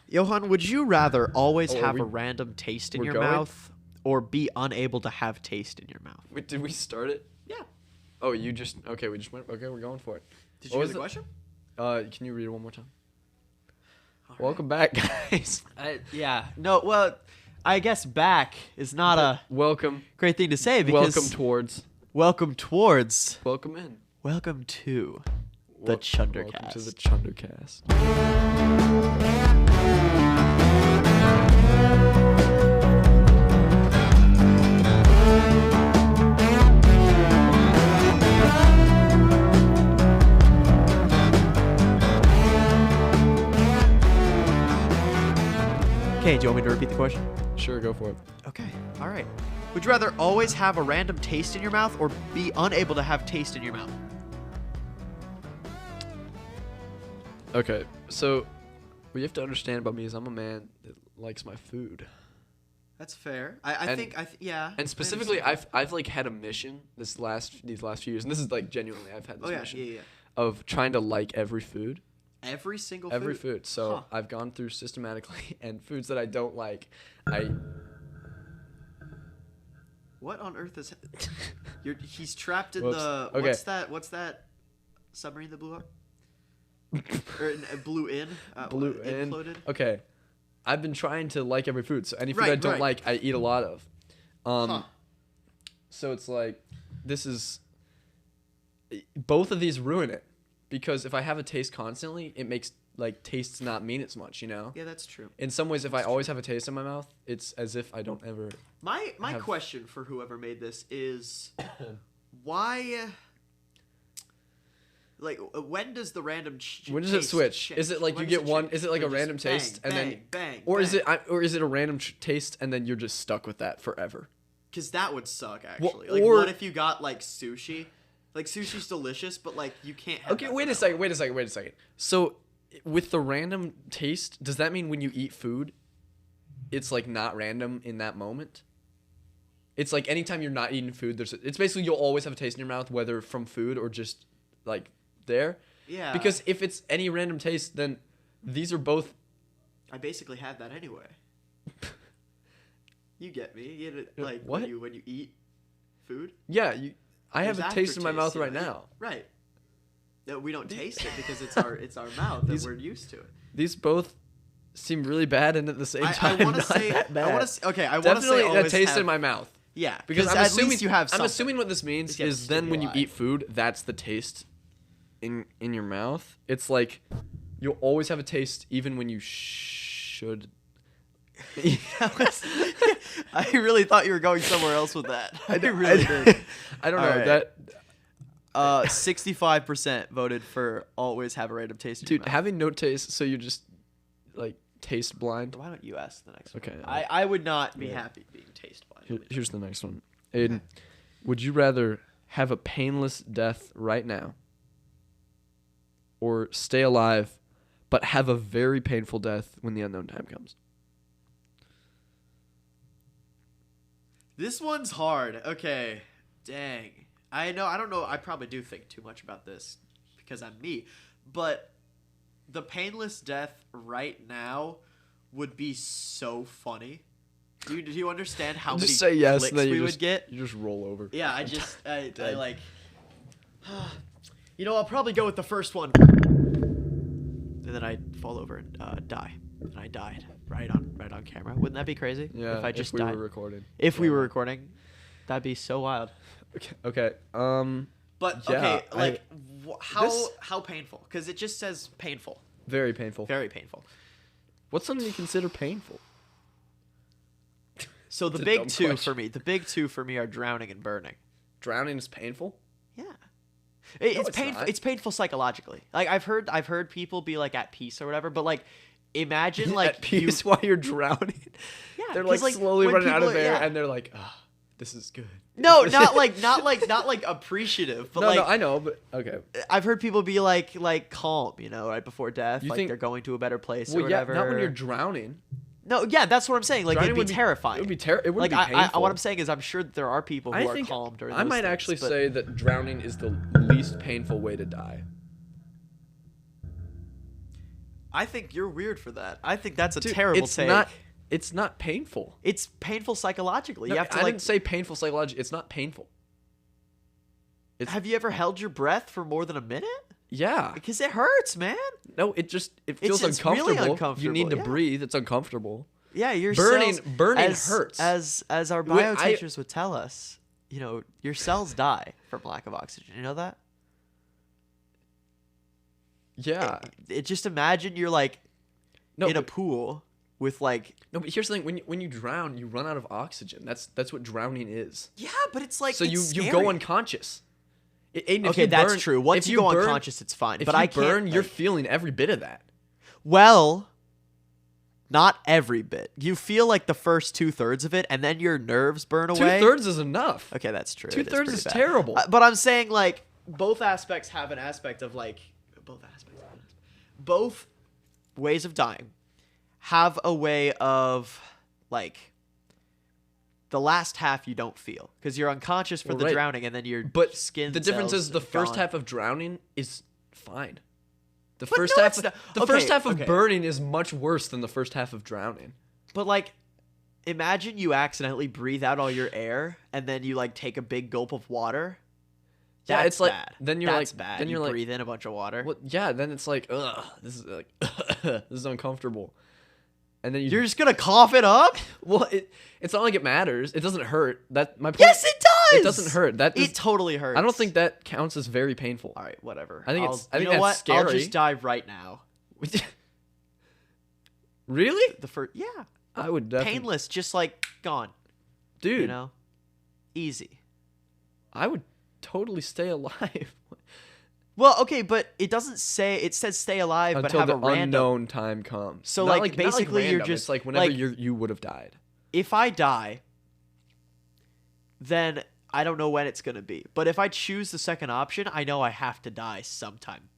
Johann, would you rather always Oh, have a random taste in we're your going? mouth or be unable to have taste in your mouth? Wait, did we start it? Yeah. Oh, you just okay. We just went. Okay, we're going for it. Did What you was hear the it? question? Can you read it one more time? All Welcome back, guys. Yeah. No, well, I guess back is not a Welcome. great thing to say because Welcome towards. welcome towards Welcome in. welcome to the Welcome to Chunder-Cast. the Chunder-Cast. Okay, do you want me to repeat the question? Sure, go for it. Okay. All right. Would you rather always have a random taste in your mouth or be unable to have taste in your mouth? Okay, so what you have to understand about me is I'm a man that likes my food. That's fair. I think yeah. And specifically, I've like had a mission these last few years, and this is like genuinely I've had this mission yeah. of trying to like every food. Every single Every food. food. So Huh. I've gone through systematically, and foods that I don't like, What on earth is? He's trapped in Whoops. the. Okay. What's that submarine that blew up? Or blew in. blew in. Imploded. Okay, I've been trying to like every food. So any food Right, I don't right. like, I eat a lot of. Huh. So it's like this is. Both of these ruin it, because if I have a taste constantly, it makes like tastes not mean as much. You know. Yeah, that's true. In some ways, if I always have a taste in my mouth, it's as if I don't ever. My have- question for whoever made this is, why? Like, when does the random? When does it taste switch? change? Is it like When you does get it one? change? Is it like a just random bang, taste and bang, then, bang, or bang. is it a random taste and then you're just stuck with that forever? Because that would suck, Well, actually. Like, or- what if you got like sushi? Like, sushi's delicious, but like you can't have. Okay, that wait a forever. second. So, with the random taste, does that mean when you eat food, it's like not random in that moment? It's like anytime you're not eating food, it's basically you'll always have a taste in your mouth, whether from food or just like there. Yeah. Because if it's any random taste, then these are both. I basically have that anyway. You get me? You get it, like What? when you eat food. Yeah, I have There's a taste in my aftertaste, mouth right you know? now. Right. No, we don't taste it because it's our mouth and These- we're used to it. These both seem really bad, and at the same time, I want to not say. that bad. I want to. Okay, I want to say Definitely a always taste have, in my mouth. Yeah, Because I'm at assuming least you have. I'm Something. assuming what this means You have is then when you stimuli. eat food, that's the taste in your mouth. It's like you'll always have a taste even when you should. I really thought you were going somewhere else with that. I really did. I don't All know right. that. 65% voted for always have a random taste in your Dude, mouth. having no taste, so you're just like taste blind. Why don't you ask the next one? Okay. I would not be Yeah. happy being taste blind. Here's the next one. Aiden, would you rather have a painless death right now, or stay alive, but have a very painful death when the unknown time comes? This one's hard. Okay. Dang. I know. I don't know. I probably do think too much about this because I'm me. But the painless death right now would be so funny. Do you understand how many Just say yes, clicks and then we you would just get? You just roll over. Yeah, I Dead. like. You know, I'll probably go with the first one. And then I fall over and die. And I died right on camera. Wouldn't that be crazy? Yeah. If I just we died. were recording. If we Yeah. were recording, that'd be so wild. Okay. But Yeah, okay, like this- how painful? Because it just says painful, Very painful. very painful. What's something you consider painful? So the It's a big dumb two question. for me, the big two for me are drowning and burning. Drowning is painful. Yeah, No, it's it's painful. not. It's painful psychologically. Like I've heard people be like at peace or whatever, but like imagine like At peace while you're drowning. Yeah, They're 'cause, like slowly when running out of people are- air, yeah. and they're like, "Ah, this is good." No, not like appreciative, but No, like no, I know, but okay. I've heard people be like calm, you know, right before death, You like think- they're going to a better place or Well, yeah, whatever. not when you're drowning. No, yeah, that's what I'm saying. Like Drowning it'd be would terrifying. It would be terrible. It would like be painful. what I'm saying is I'm sure that there are people who I are think calm during I those might things, actually but- say that drowning is the least painful way to die. I think you're weird for that. I think that's a Dude, terrible take. It's not painful. It's painful psychologically. No, You have to I didn't say painful psychologically. It's not painful. Have you ever held your breath for more than a minute? Yeah. Because it hurts, man. No, it feels It's uncomfortable. really uncomfortable. You need to Yeah. breathe. It's uncomfortable. Yeah, your Burning cells, hurts. As our bio teachers would tell us, your cells die from lack of oxygen. You know that? Yeah. Just imagine you're like in a but- pool with like. No, but here's the thing: when you drown, you run out of oxygen. That's what drowning is. Yeah, but it's like So it's you scary. go unconscious. Aiden, if Okay, you that's burn- true. Once if you go burn- unconscious, it's fine. If But you I can't. burn, you're like- feeling every bit of that. Well, not every bit. You feel like the first 2/3 of it, and then your nerves burn away. 2/3 is enough. Okay, that's true. 2/3 pretty is bad. terrible. But I'm saying like both aspects have an aspect of like both ways of dying have a way of like the last half you don't feel because you're unconscious for the right. drowning and then your But skin. the difference cells is the are first gone. half of drowning is fine. The But first no, half it's not. the Okay, first half of okay. burning is much worse than the first half of drowning. But like, imagine you accidentally breathe out all your air and then you like take a big gulp of water. Yeah, That's it's like bad. then you're That's like bad. then you you're like breathe in a bunch of water. well, yeah, then it's like ugh, this is like this is uncomfortable. And then You're just gonna cough it up? well, it's not like it matters. It doesn't hurt. That my point, Yes, it does. It doesn't hurt. That is, It totally hurts. I don't think that counts as very painful. All right, whatever. I think I'll- it's- I you think know that's what? I'll scary. just die right now. Really? The first, yeah, I would definitely. painless, just like gone. Dude, You know, easy. I would totally stay alive Well, okay, but it doesn't say. It says stay alive, but until have the a random. unknown time comes. So, Not like, not basically, you're random, just, it's like whenever like- you would have died. If I die, then I don't know when it's gonna be. But if I choose the second option, I know I have to die sometime.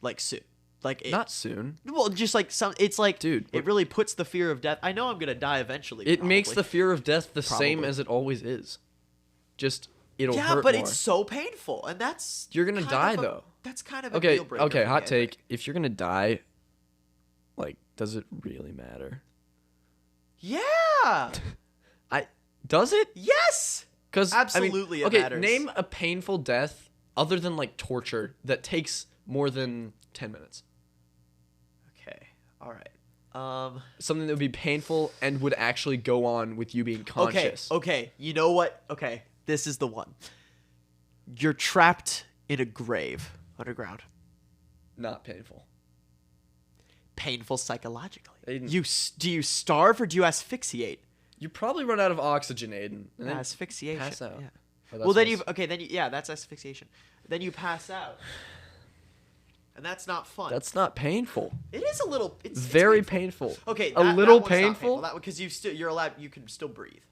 Like soon. Like it, Not soon. well, just like some. It's like, Dude, it really puts the fear of death. I know I'm gonna die eventually. It makes probably. the fear of death the same Probably. as it always is. Just it'll yeah, hurt but more. it's so painful, and that's You're gonna kind die of a- though. That's kind of a Okay, deal breaker. okay, for hot me, I take. think. If you're gonna die, like, does it really matter? Yeah. Does it? Yes. Because Absolutely, it okay, matters. name a painful death other than like torture that takes more than 10 minutes. Okay. All right. Something that would be painful and would actually go on with you being conscious. Okay. You know what? Okay. This is the one. You're trapped in a grave underground. Not painful. Painful psychologically. Aiden. Do you starve or do you asphyxiate? You probably run out of oxygen, Aiden. And then Asphyxiation. pass out. Yeah. Oh, that's Well, then what's- yeah, that's asphyxiation. Then you pass out. And that's not fun. That's not painful. It is a little. It's Very painful. painful. Okay, a that little one's not painful. That one because you're allowed. You can still breathe,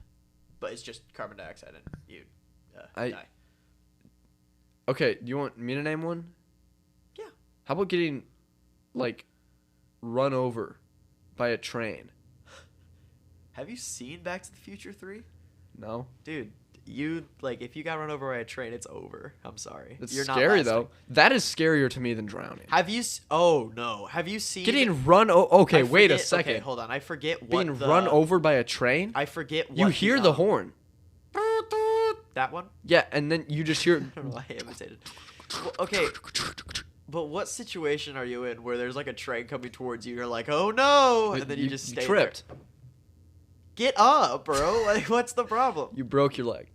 but it's just carbon dioxide and you I- die. Okay, do you want me to name one? Yeah. How about getting, like, run over by a train? Have you seen Back to the Future 3? No. Dude, if you got run over by a train, it's over. I'm sorry. It's You're not scary, lasting. though. That is scarier to me than drowning. Oh no. Have you seen Getting run okay, I wait a forget- second. Okay, hold on. I forget what Being run over by a train? I forget what You hear the horn. That one? Yeah, and then you just hear... I don't know why I imitated. Well, okay, but what situation are you in where there's like a train coming towards you and you're like, oh no, and then you just stay tripped. there? Get up, bro. Like, what's the problem? You broke your leg.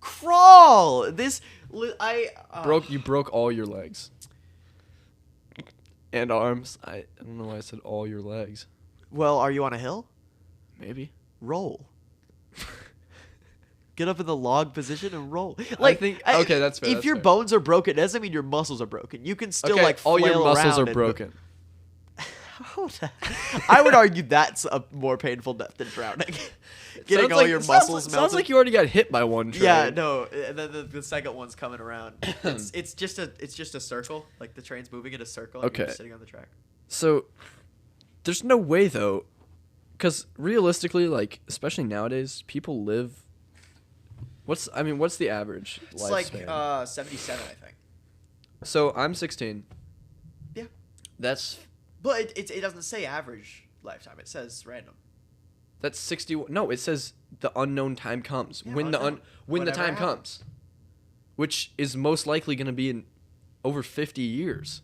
Crawl. You broke all your legs. And arms. I don't know why I said all your legs. Well, are you on a hill? Maybe. Roll. Get up in the log position and roll. Okay, that's fair. If that's your fair. bones are broken, it doesn't mean your muscles are broken. You can still Okay, like all your flail muscles around are and- broken. I would argue that's a more painful death than drowning. Getting Sounds all like- your sounds muscles like- melted. Sounds like you already got hit by one train. Yeah, no. And then the second one's coming around. It's just a circle. Like the train's moving in a circle. And Okay. You're just sitting on the track. So, there's no way though, because realistically, like especially nowadays, people live. What's the average It's like lifespan? 77, I think. So I'm 16. Yeah. That's But it doesn't say average lifetime. It says random. That's 60. No, it says the unknown time comes. Yeah, when the unknown. when the Whatever time happens. comes, which is most likely going to be in over 50 years.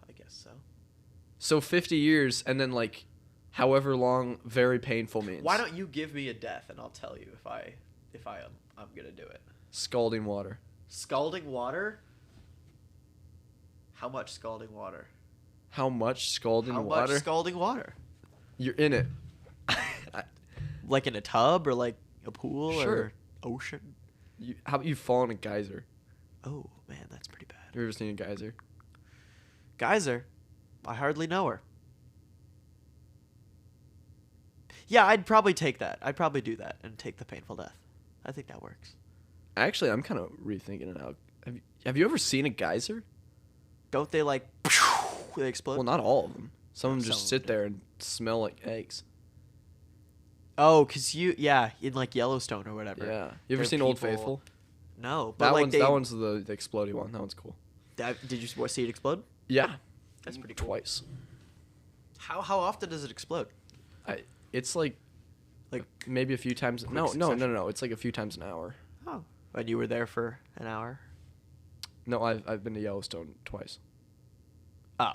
I guess so. So 50 years, and then like, however long very painful means. Why don't you give me a death and I'll tell you if I'm gonna do it. Scalding water. Scalding water. How much scalding water? How much scalding How water? much scalding water? You're in it. Like in a tub or like a pool Sure. or ocean? How about you fall in a geyser? Oh man, that's pretty bad. Have you ever seen a geyser? Geyser. I hardly know her. Yeah, I'd probably take that. I'd probably do that and take the painful death. I think that works. Actually, I'm kind of rethinking it now. Have you ever seen a geyser? Don't they like they explode? Well, not all of them. Some of them Some just of sit them there and smell like eggs. Oh, cause in like Yellowstone or whatever. Yeah. You ever There are seen Old people- Faithful? No, but That one's the exploding one. That one's cool. Did you see it explode? Yeah. That's pretty cool. Twice. How often does it explode? It's like maybe a few times. No. succession? It's like a few times an hour. Oh, and you were there for an hour? No, I've been to Yellowstone twice. Oh,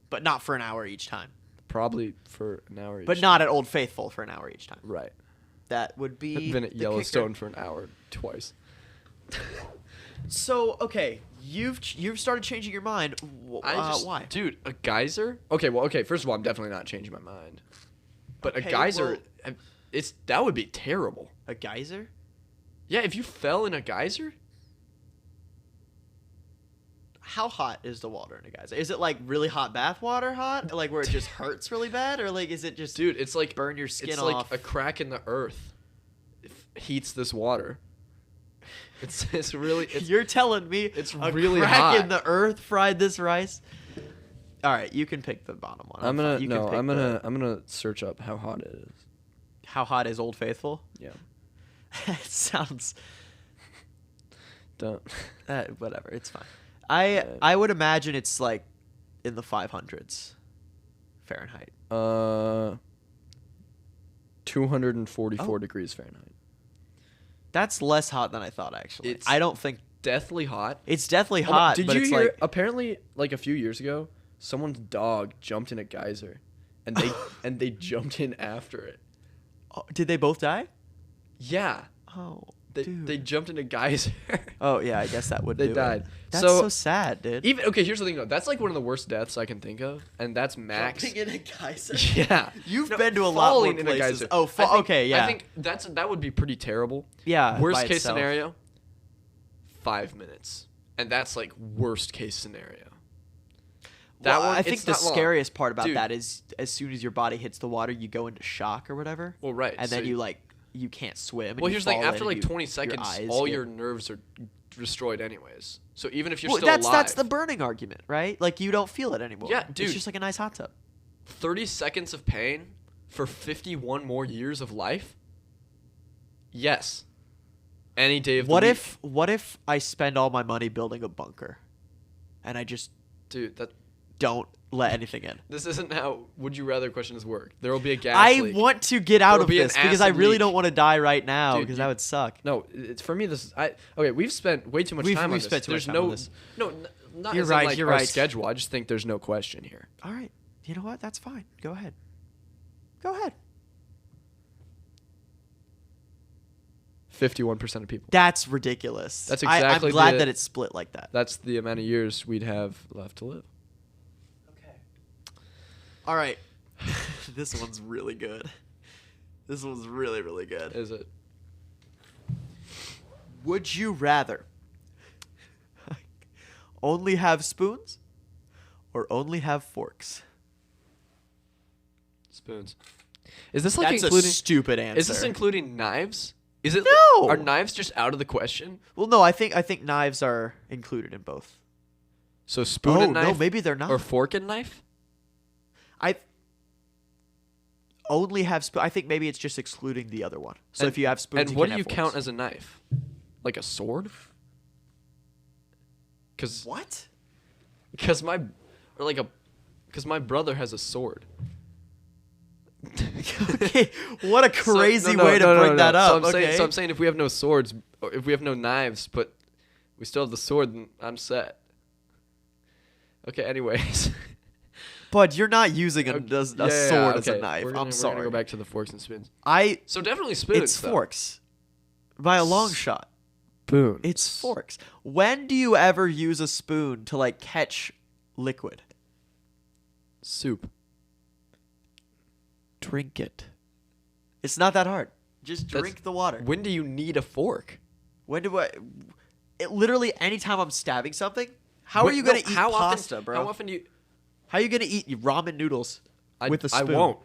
but not for an hour each time. Probably for an hour each. But not at Old Faithful for an hour each time. Right. That would be. I've been at the Yellowstone kicker. for an hour twice. So okay, you've started changing your mind. Why? Dude, a geyser? Okay, first of all, I'm definitely not changing my mind. But Okay, a geyser, well- that would be terrible. A geyser? Yeah, if you fell in a geyser, How hot is the water in a geyser? Is it like really hot bath water hot? Like where it just hurts really bad? Or like is it just dude, it's like burn your skin it's off? like a crack in the earth heats this water. It's really You're telling me it's a really crack hot. in the earth fried this rice? All right, you can pick the bottom one. I'm fine. You can pick I'm gonna search up how hot it is. How hot is Old Faithful? Yeah. It sounds Don't. whatever. It's fine. I would imagine it's like in the 500s Fahrenheit. 244 degrees Fahrenheit. That's less hot than I thought. Actually, It's- I don't think Deathly hot. it's definitely Oh my- hot. Did but you it's hear? like Apparently, like a few years ago, someone's dog jumped in a geyser, and they jumped in after it. oh, did they both die? Yeah, Oh, they dude. jumped in a geyser. Oh yeah, I guess that would. They do it. died. That's So- so sad, dude. Even okay, here's the thing though. That's like one of the worst deaths I can think of, and that's Max. Jumping in a geyser. Yeah, You've been to a lot more falling in a places. geyser. Oh, I think- okay, yeah. I think that would be pretty terrible. Yeah. Worst by case itself. scenario, 5 minutes, and that's like worst case scenario. That Well, one, I think it's the not long. scariest part about Dude. that is as soon as your body hits the water, you go into shock or whatever. Well, right, And so then you can't swim. And Well, you here's the thing. fall After in like and 20 seconds, eyes all get- your nerves are destroyed anyways. So even if you're Well, still that's alive, the burning argument, right? Like you don't feel it anymore. Yeah, dude. It's just like a nice hot tub. 30 seconds of pain for 51 more years of life? Yes. Any day of the week. What if I spend all my money building a bunker, and I just Dude, don't let anything in? this isn't how would you rather questions work. There will be a gas I leak. want to get out There'll of be an this because I acid really leak. don't want to die right now Dude, because you- that would suck. No, it's for me this is okay, we've spent way too much We've- time on we've this. spent too much There's time no on this. No, not You're as in, right, like, you're our right. schedule. I just think there's no question here. All right, you know what? That's fine. Go ahead. Go ahead. 51% of people. That's ridiculous. That's I'm exactly glad the- that it's split like that. That's the amount of years we'd have left to live. Okay. All right. This one's really good. This one's really, really good. Is it? Would you rather only have spoons or only have forks? Spoons. Is this like That's including a stupid answer. Is this including knives? Is it No! Are knives just out of the question? Well, no, I think knives are included in both. So spoon Oh, and no, knife maybe they're not. or fork and knife? I only have spoon. I think maybe it's just excluding the other one. So And- if you have spoons, And what do can you have count forks. as a knife? Like a sword? Cuz What? my or like a Because my brother has a sword. Okay, what a crazy way to bring that up. So I'm saying if we have no swords, or if we have no knives, but we still have the sword, then I'm set. Okay, anyways. But you're not using a sword as a okay. knife. We're I'm sorry. We're gonna go back to the forks and spoons. So definitely spoons. It's forks. By a long shot. Spoons. It's forks. When do you ever use a spoon to like catch liquid? Soup. Drink it. It's not that hard. Just drink the water. When do you need a fork? When do I? It literally anytime I'm stabbing something. How are you gonna eat pasta, bro? How often do you? How are you gonna eat ramen noodles with a spoon? I won't.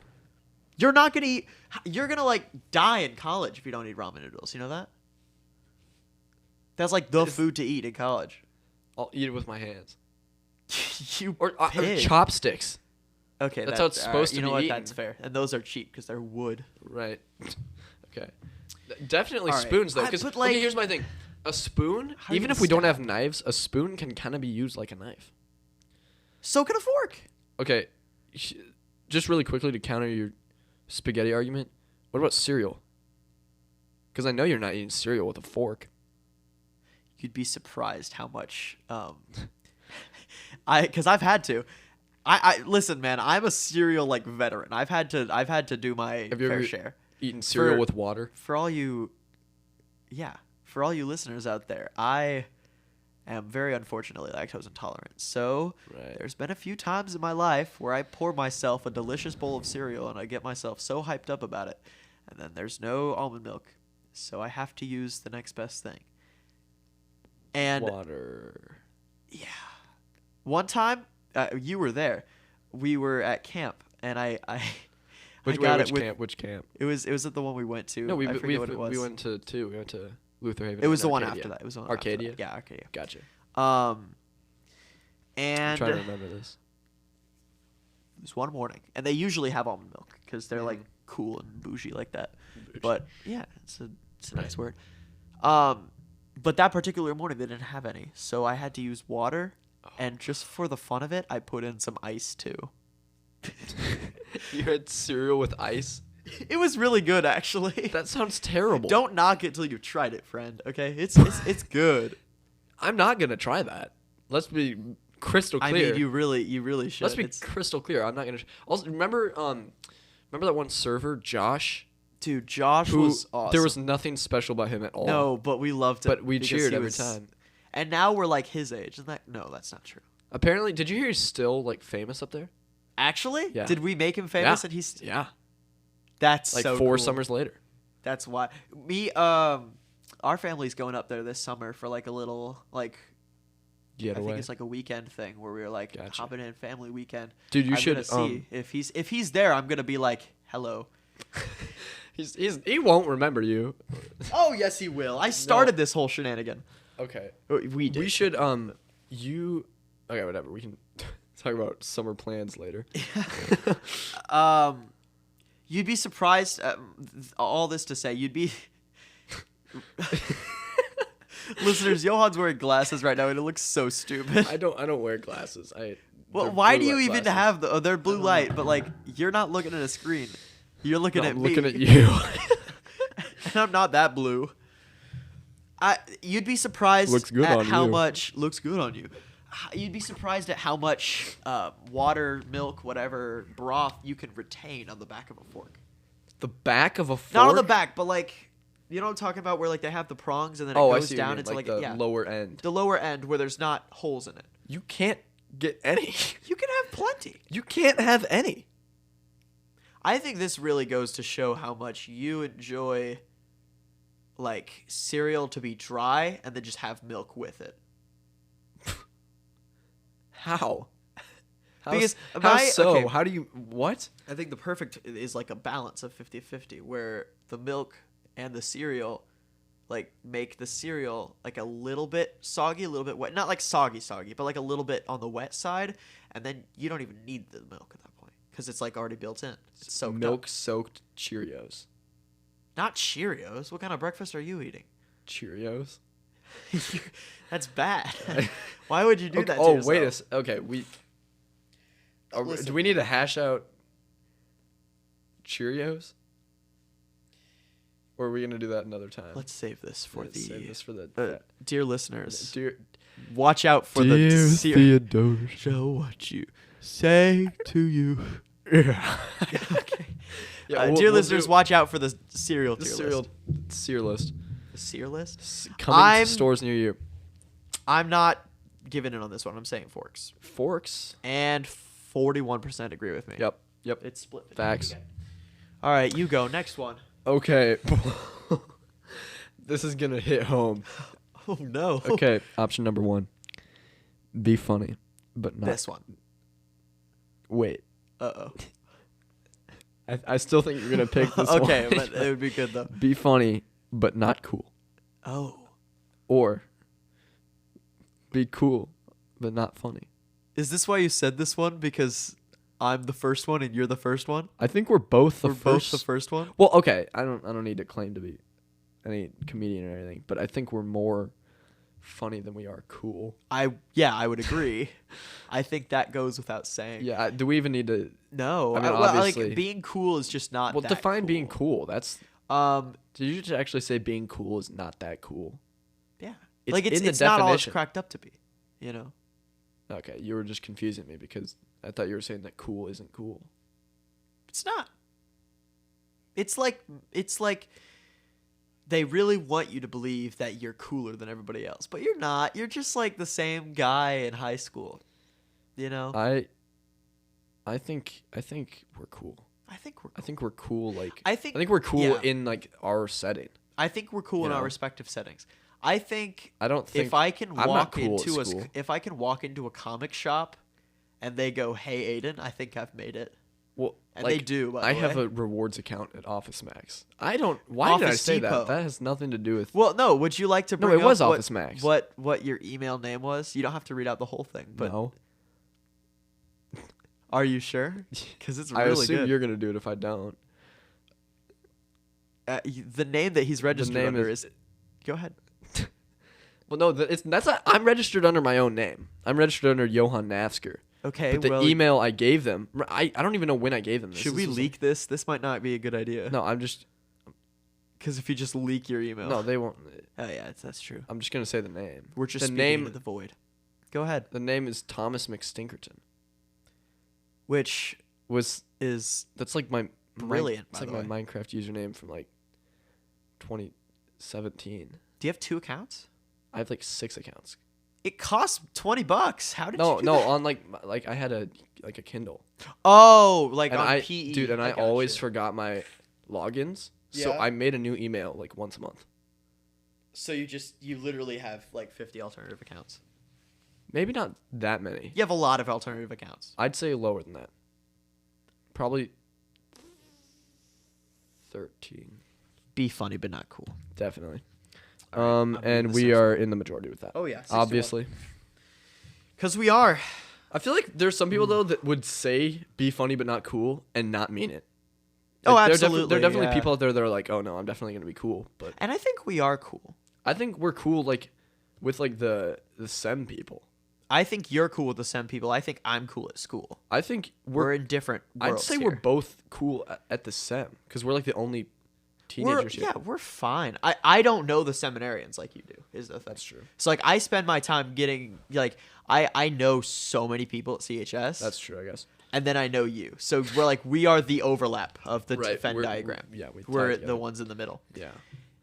You're not gonna eat. You're gonna like die in college if you don't eat ramen noodles. You know that? That's like the food to eat in college. I'll eat it with my hands. Or chopsticks. Okay, that's how it's supposed to be. You know what? Eaten. That's fair. And those are cheap because they're wood. Right. Okay. Definitely All right. spoons though. Because like, here's my thing. A spoon, How are you even gonna if we don't stab? have knives, a spoon can kind of be used like a knife. So can a fork. Okay, just really quickly to counter your spaghetti argument. What about cereal? Because I know you're not eating cereal with a fork. You'd be surprised how much. Because I've had to. I listen, man. I'm a cereal like veteran. I've had to do my fair share. Eaten cereal with water? For all you listeners out there, I am very unfortunately lactose intolerant. So there's been a few times in my life where I pour myself a delicious bowl of cereal and I get myself so hyped up about it, and then there's no almond milk, so I have to use the next best thing. And water. Yeah. One time, you were there. We were at camp, and Which camp? It was at the one we went to. No, I forget what it was. We went to two. We went to Luther Haven. It was the Arcadia. one after that. It was the one Arcadia. After that. Yeah, Arcadia. Gotcha. And I'm trying to remember this. It was one morning, and they usually have almond milk because they're like cool and bougie like that. Bougie. But yeah, it's a nice word. But that particular morning they didn't have any, so I had to use water. And just for the fun of it, I put in some ice too. You had cereal with ice? It was really good, actually. That sounds terrible. Don't knock it till you've tried it, friend. Okay, it's good. I'm not gonna try that. Let's be crystal clear. I mean, you really should. Let's be crystal clear. I'm not gonna. Also, remember that one server, Josh? Dude, Josh was awesome. There was nothing special about him at all. No, but we loved him. But we cheered every time. And now we're like his age. No, that's not true. Apparently, did you hear he's still like famous up there? Actually? Yeah. Did we make him famous? Yeah. And he's yeah. That's like so 4 cool. summers later. That's why our family's going up there this summer for like a little like Getaway. I think it's like a weekend thing where we're like Gotcha. hopping in family weekend. Dude, you I'm should gonna see if he's there. I'm gonna be like, hello. He won't remember you. Oh yes, he will. I started this whole shenanigan. Okay. We did. We should okay, whatever. We can talk about summer plans later. You'd be surprised. All this to say, you'd be. Listeners, Johann's wearing glasses right now, and it looks so stupid. I don't wear glasses. Well, why do you even have the? Oh, they're blue light, but like you're not looking at a screen. You're looking at me. I'm looking at you. And I'm not that blue. You'd be surprised at how much looks good on you. You'd be surprised at how much water, milk, whatever broth you can retain on the back of a fork. The back of a fork? Not on the back, but like, you know what I'm talking about, where like they have the prongs and then it goes down into like the lower end. The lower end where there's not holes in it. You can't get any. You can have plenty. You can't have any. I think this really goes to show how much you enjoy like cereal to be dry and then just have milk with it. How? Because How do you what? I think the perfect is like a balance of 50-50 where the milk and the cereal like make the cereal like a little bit soggy, a little bit wet. Not like soggy, but like a little bit on the wet side, and then you don't even need the milk at that point because it's like already built in. It's soaked milk soaked Cheerios. Not Cheerios. What kind of breakfast are you eating? Cheerios. That's bad. Why would you do that to yourself? yourself? Okay, Listen, do we need to hash out Cheerios? Or are we gonna do that another time? let's save this for the. save this for the dear listeners, dear watch out for dear the Theodore. show what you say to you. Yeah. Okay. Yeah, Dear listeners, watch out for the cereal the tier cereal list. sear list The sear list? coming to stores near you. I'm not giving in on this one. I'm saying forks. Forks. And 41% agree with me. Yep. It's split. Facts. Okay. All right, you go. Next one. Okay. This is gonna hit home. Oh, no. Okay. Option number 1. Be funny, but not. This one. Wait. Uh-oh. I still think you're gonna pick this one. Okay, but it would be good, though. Be funny, but not cool. Oh. Or be cool, but not funny. Is this why you said this one? Because I'm the first one and you're the first one? I think we're both the We're first. both the first one? Well, okay. I don't need to claim to be any comedian or anything, but I think we're more funny than we are cool. I would agree. I think that goes without saying. Yeah. Do we even need to? No. I mean, well, obviously. like, being cool is just not Well, that define cool. being cool. That's. Um, Did you just actually say being cool is not that cool? yeah. It's like, in the it's not all it's definition. cracked up to be, you know? Okay, you were just confusing me because I thought you were saying that cool isn't cool. It's not. It's like they really want you to believe that you're cooler than everybody else, but you're not. You're just like the same guy in high school, you know? I think we're cool. I think we're cool. I think we're cool. Like I think we're cool yeah. in like our setting. I think we're cool You in our know? respective settings. I think I don't think if I can I'm not walk cool at into school. if I can walk into a comic shop and they go, "Hey, Aidan," I think I've made it. Well, And like, they do, by the I have way. a rewards account at Office Max. I don't. Why did I Office say Depot. that? That has nothing to do with. Well, no. Would you like to No, bring it was up Office Max. What your email name was? You don't have to read out the whole thing, but No. are you sure? Because it's I really assume good. you're gonna do it if I don't. The name that he's registered name under is- is. Go ahead. Well, no, I'm registered under my own name. I'm registered under Johann Nafsker. Okay. But the well, email I gave them, I don't even know when I gave them this. should we This was leak this? This might not be a good idea. like- No, I'm just. Because if you just leak your email. No, they won't. Oh yeah, that's true. I'm just gonna say the name. We're just the speaking name. into the void. Go ahead. The name is Thomas McStinkerton. Which is That's like my brilliant, It's by like the my Minecraft username from like 2017. Do you have 2 accounts? I have like 6 accounts. It costs $20. How did you No, do no, that? on like I had a Kindle. Oh, like And on I PE. dude, and I gotcha. always forgot my logins. So Yeah. I made a new email like once a month. So you literally have like 50 alternative accounts. Maybe not that many. You have a lot of alternative accounts. I'd say lower than that. Probably 13. Be funny, but not cool. Definitely. All right, I'm And moving we this are in the majority with that. Oh yeah, 61. Obviously. Because we are. I feel like there's some people though that would say be funny but not cool and not mean it. Oh, Like, absolutely, There are definitely yeah. people out there that are like, oh no, I'm definitely gonna be cool. But And I think we are cool. I think we're cool like with like the SEM people. I think you're cool with the SEM people. I think I'm cool at school. I think We're we're. in different I'd worlds say here. we're both cool at the SEM because we're like the only teenagers here. Yeah, we're fine. I don't know the seminarians like you do. Is the thing. That's true. So like I spend my time getting like I know so many people at CHS. That's true, I guess. And then I know you. So we are the overlap of the Right, Venn we're- diagram. yeah, we tie we're together. the ones in the middle. Yeah.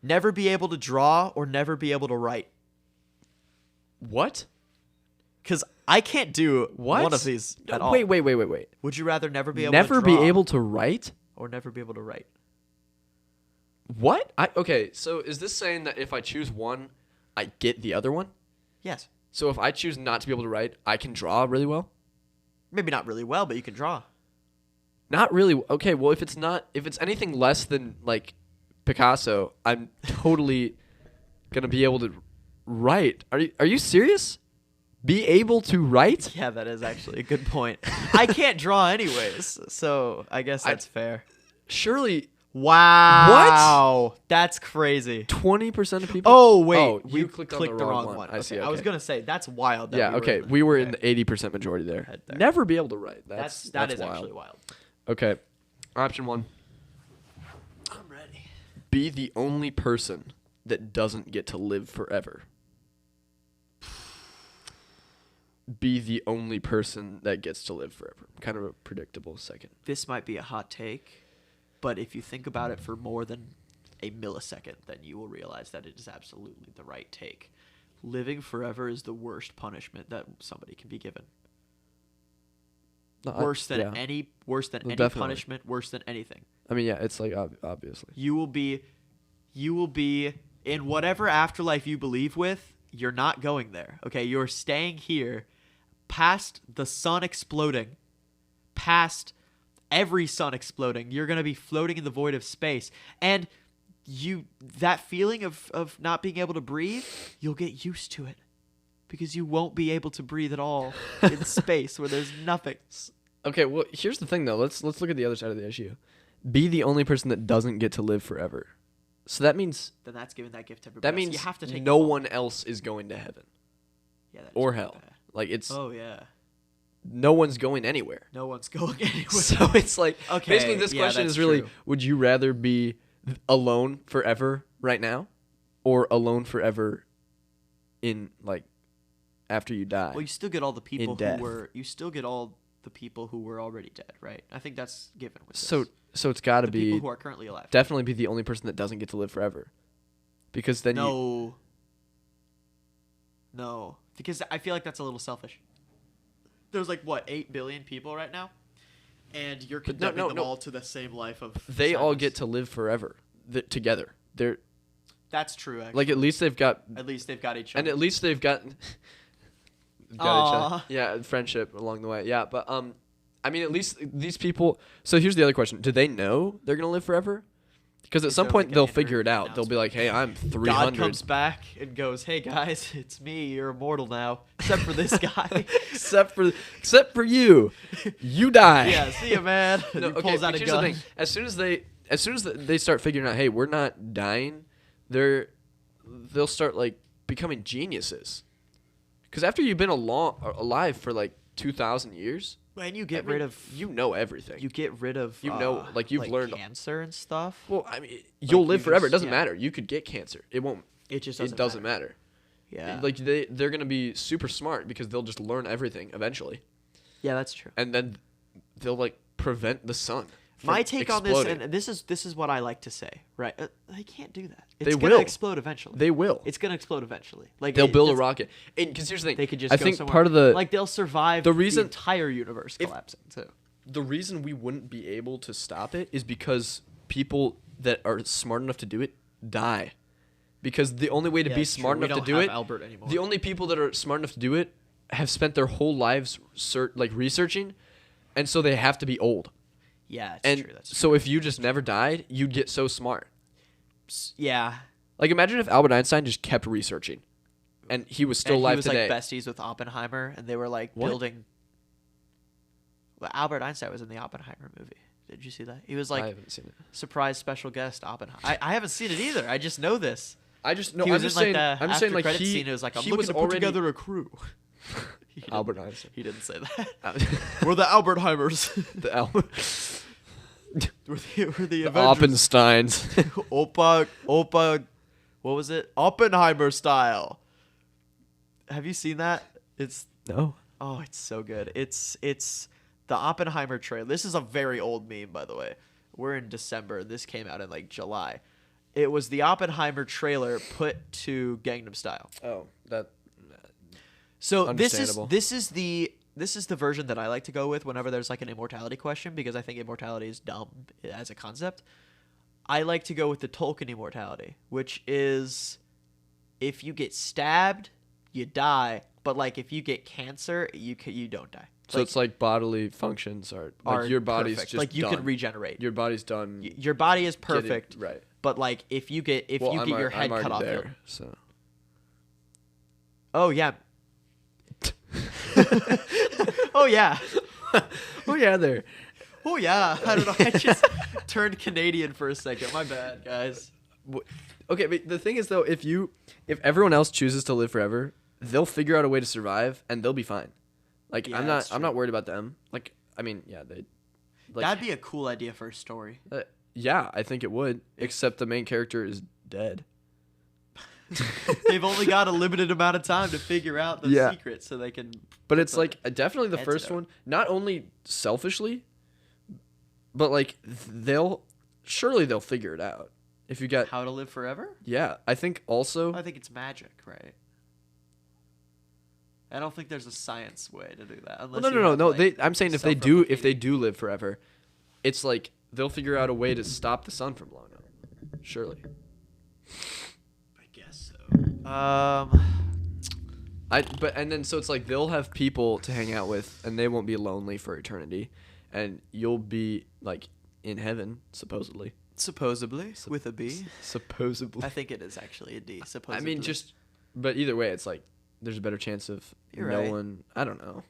Never be able to draw or never be able to write. What? Because I can't do What? one of these at all. Wait. Would you rather never be able Never to be draw able to write? or never be able to write? What? Okay, so is this saying that if I choose one, I get the other one? Yes. So if I choose not to be able to write, I can draw really well? Maybe not really well, but you can draw. Not really. Okay, well if it's anything less than like Picasso, I'm totally going to be able to write. Are you serious? Be able to write? Yeah, that is actually a good point. I can't draw anyways, so I guess that's fair. Surely Wow. That's crazy. 20% of people. Oh, wait. Oh, we you clicked on the wrong one. I see. I was Okay. going to say, that's wild. That Yeah. Okay. We were in the 80% majority there. Head there. Never be able to write. That That's is wild. actually wild. Okay. Option 1. I'm ready. Be the only person that doesn't get to live forever. Be the only person that gets to live forever. Kind of a predictable second. This might be a hot take, but if you think about it for more than a millisecond, then you will realize that it is absolutely the right take. Living forever is the worst punishment that somebody can be given. No, Worse than yeah. any Definitely. punishment, worse than anything. I mean, yeah, it's like obviously. You will be in whatever afterlife you believe with, you're not going there. Okay, you're staying here past the sun exploding, past every sun exploding. You're going to be floating in the void of space. And that feeling of not being able to breathe, you'll get used to it because you won't be able to breathe at all in space where there's nothing. Okay, well, here's the thing though. Let's look at the other side of the issue. Be the only person that doesn't get to live forever. So that means Then that's giving that gift to everybody that else. means You have to take no the fall. one else is going to heaven Yeah, that is or really hell. bad. Like it's Oh yeah. no one's going anywhere. No one's going anywhere. So it's like Okay, basically this yeah, question that's is really true. would you rather be alone forever right now or alone forever in like after you die? Well, you still get all the people death. the people who were already dead, right? I think that's given with So this. it's got to The be people who are currently alive. definitely be the only person that doesn't get to live forever. Because then No. No, because I feel like that's a little selfish. There's like what 8 billion people right now, and you're condemning them all to the same life of. they all sadness. get to live forever together. They're That's true. Actually. like at least they've got At least they've got each other. and at least they've got each Aw. other. Yeah, friendship along the way. Yeah, but I mean at least these people. So here's the other question: do they know they're gonna live forever? Because at Is some there, point like, they'll an figure it out. They'll be like, "Hey, I'm 300." God comes back and goes, "Hey guys, it's me. You're immortal now, except for this guy." except for you, you die. Yeah, see ya, man. No, He okay, pulls out but a here's the gun. thing. As soon as they start figuring out, hey, we're not dying, they'll start like becoming geniuses. Because after you've been alive for like 2,000 years, And you get I mean, rid of you know everything. you get rid of you've learned cancer and stuff. Well, I mean, you'll live you forever. It just- doesn't yeah. matter. You could get cancer. It won't. It just It doesn't matter. Yeah, Like they're gonna be super smart because they'll just learn everything eventually, yeah, that's true. and then they'll like prevent the sun. From My take exploding. on this, and this is what I like to say, right? They can't do that. It's They gonna will. explode eventually. They will. It's gonna explode eventually. Like They'll build a it's- rocket. And because here's the thing, They could just. I go think somewhere. part of the like they'll survive the reason- entire universe collapsing too. the reason we wouldn't be able to stop it is because people that are smart enough to do it die. Because the only way to Yeah, be it's true. smart We enough to don't do have it, Albert anymore. the only people that are smart enough to do it have spent their whole lives researching, and so they have to be old. Yeah, it's And true. That's true. so if you just never died, you'd get so smart. Yeah, Like imagine if Albert Einstein just kept researching, and he was still and alive he was today. like besties with Oppenheimer, and they were like What? building. Well, Albert Einstein was in the Oppenheimer movie. Did you see that? He was I like haven't seen it. surprise special guest Oppenheimer. I haven't seen it either. I just know this. I just no. He I'm was just in saying. like the I'm just after saying like credit he. scene. It was like I'm he looking was to put already together a crew. He didn't- Albert Einstein. He didn't say that. the We're the Albertheimers. Albert. we're the The Avengers. Oppensteins. Opa. What was it? Oppenheimer style. Have you seen that? It's No. Oh, it's so good. It's the Oppenheimer trailer. This is a very old meme, by the way. We're in December. This came out in like July. It was the Oppenheimer trailer put to Gangnam Style. Oh, that. So this is Understandable. this is the version that I like to go with whenever there's like an immortality question, because I think immortality is dumb as a concept. I like to go with the Tolkien immortality, which is if you get stabbed, you die, but like if you get cancer, you don't die. So it's like bodily functions are like your body's perfect. just like you done. can regenerate. Your body's done. Your body is getting- perfect, right. but like if you get Well, your head I'm cut off, already you'll- there. So. oh yeah, oh yeah. Oh yeah, there. Oh yeah, I don't know. I just turned Canadian for a second. My bad, guys. Okay, but the thing is though, if everyone else chooses to live forever, they'll figure out a way to survive and they'll be fine. Like Yeah, I'm not worried about them. Like I mean, yeah, they. Like, That'd be a cool idea for a story. Yeah, I think it would. Except the main character is dead. They've only got a limited amount of time to figure out the secret, so they can. But it's like definitely the first one. Not only selfishly, but like they'll figure it out. If you got how to live forever. Yeah, I think also. I think it's magic, right? I don't think there's a science way to do that. Unless No. Like, I'm saying if they do live forever, it's like they'll figure out a way to stop the sun from blowing up. Surely. I guess so. And then so it's like they'll have people to hang out with, and they won't be lonely for eternity, and you'll be like in heaven supposedly. Supposedly, with a B. Supposedly. I think it is actually a D. Supposedly. I mean, but either way, it's like there's a better chance of no right. one. I don't know.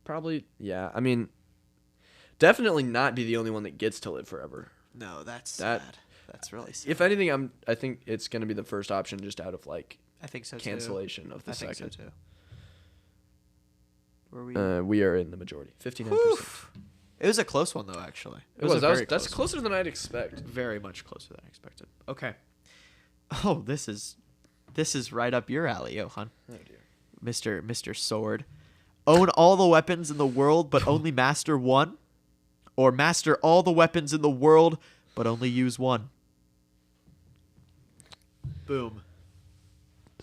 Probably, yeah. I mean, definitely not be the only one that gets to live forever. No, that's sad. That's really sad. If anything, I think it's gonna be the first option, just out of like. I think so cancellation too. of the second. I think so too. Were we? We are in the majority, 59%. It was a close one though, actually. That's closer than I'd expect. Very much closer than I expected. Okay. Oh, this is right up your alley, Johann. Oh dear. Mr. Sword. Own all the weapons in the world but only master one, or master all the weapons in the world but only use one. Boom.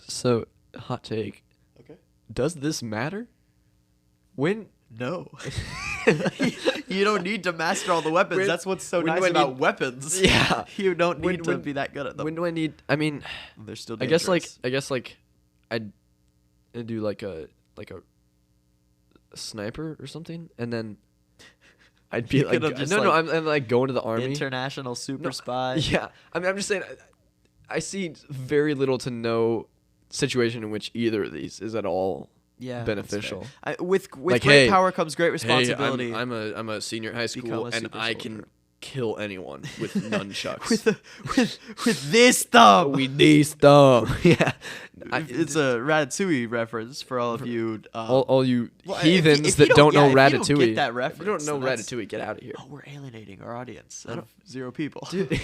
So, hot take. Okay. Does this matter? When? No. You don't need to master all the weapons. That's what's so nice about weapons. Yeah. You don't need to be that good at them. When do I need? I mean, they're still I dangerous. guess I'd do like a sniper or something, and then I'd be like, I'm like going to the army. International super spy. Yeah. I mean, I'm just saying, I see very little to no situation in which either of these is at all beneficial. With like, great power comes great responsibility. Hey, I'm a senior in high school, and I can kill anyone with nunchucks. with this thumb. With this thumb. Yeah. It's a Ratatouille reference for all of you. All you heathens that don't know Ratatouille. If you don't get that reference, if you don't know Ratatouille, get out of here. Oh, we're alienating our audience of 0 people. Dude.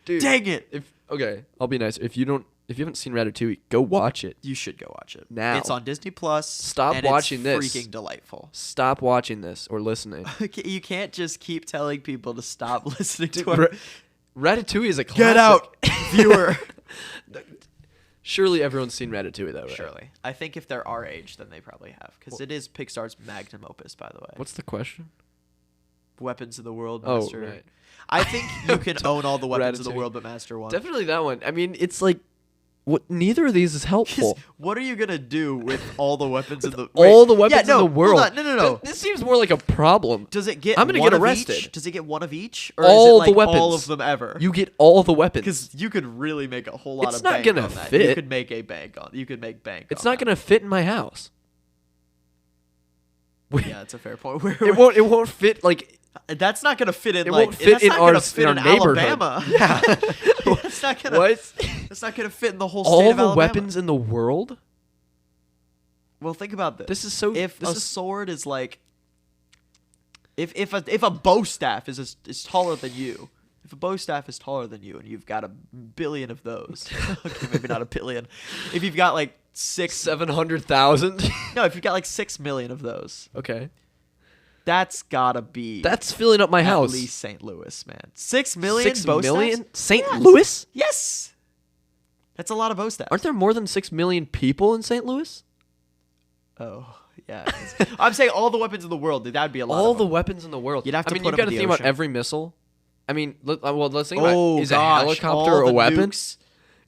Dude, dang it. Okay, I'll be nice. If you haven't seen Ratatouille, go watch it. You should go watch it. Now. It's on Disney Plus. Stop watching this. It's freaking delightful. Stop watching this or listening. You can't just keep telling people to stop listening to our... Ratatouille is a classic. Get out, viewer. Surely everyone's seen Ratatouille, though, right? Surely. I think if they're our age, then they probably have. Because it is Pixar's magnum opus, by the way. What's the question? Weapons of the world, Oh, master. right. I think you can own all the weapons of the Ratatouille. world, but master one. Definitely that one. I mean, it's like... neither of these is helpful. What are you gonna do with all the weapons in the all the weapons in the world? Hold on. No. This seems more like a problem. Does it get? I'm gonna one get of arrested. Each? Does it get one of each, or All is it the weapons. all of them ever? You get all the weapons. Because you could really make a whole lot It's of not bank gonna on that. fit. You could make a bank on. You could make bank. It's on not that. gonna fit in my house. Yeah, it's a fair point. It won't fit like. That's not gonna fit in. It like, won't fit in our neighborhood. Alabama. Yeah. That's not gonna. What? That's not gonna fit in the whole state All of the Alabama. weapons in the world. Well, think about this. This is so. If a sword is like, if a bow staff is taller than you, if a bow staff is taller than you, and you've got 1 billion of those, okay, maybe not 1 billion. If you've got like 700,000. No, if you've got like 6 million of those, Okay. that's gotta be. That's filling up my house. At least St. Louis, man. 6 million 6 bow million? staffs? St. Yes. Louis? Yes. That's a lot of bow staffs. Aren't there more than 6 million people in St. Louis? Oh, yeah. I'm saying all the weapons in the world. That'd be a lot. All of the them. weapons in the world. You'd have to I mean, put you've them got to in the think about ocean. every missile. I mean, let's think Oh, about it. Is a gosh, helicopter all a the weapon? nukes.